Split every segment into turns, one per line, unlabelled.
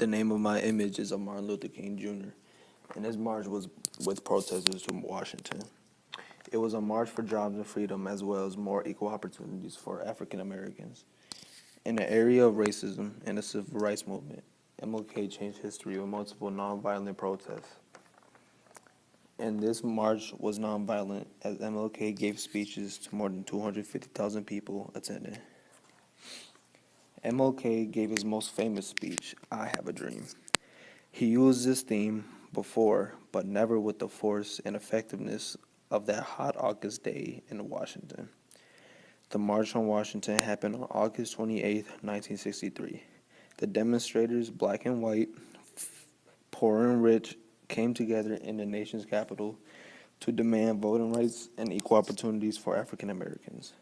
The name of my image is of Martin Luther King Jr., and this march was with protesters from Washington. It was a march for jobs and freedom as well as more equal opportunities for African Americans. In the area of racism and the civil rights movement, MLK changed history with multiple nonviolent protests. And this march was nonviolent as MLK gave speeches to more than 250,000 people attending. MLK gave his most famous speech, I Have a Dream. He used this theme before, but never with the force and effectiveness of that hot August day in Washington. The March on Washington happened on August 28, 1963. The demonstrators, black and white, poor and rich, came together in the nation's capital to demand voting rights and equal opportunities for African Americans,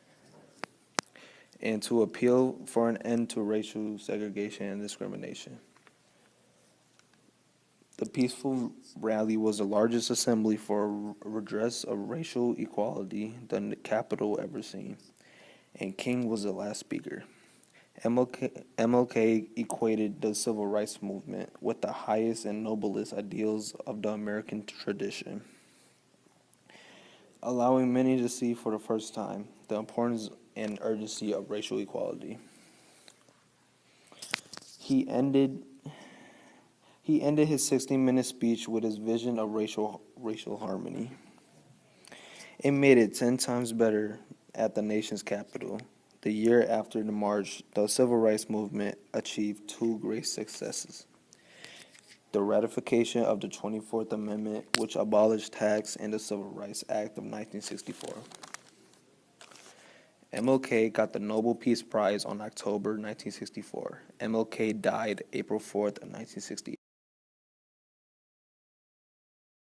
and to appeal for an end to racial segregation and discrimination. The peaceful rally was the largest assembly for redress of racial equality the Capitol ever seen, and King was the last speaker. MLK equated the civil rights movement with the highest and noblest ideals of the American tradition, allowing many to see for the first time the importance and urgency of racial equality. He ended his 16-minute speech with his vision of racial harmony. It made it 10 times better at the nation's capital. The year after the march, the civil rights movement achieved two great successes: the ratification of the 24th Amendment, which abolished tax, and the Civil Rights Act of 1964. MLK got the Nobel Peace Prize on October 1964. MLK died April 4th of 1968.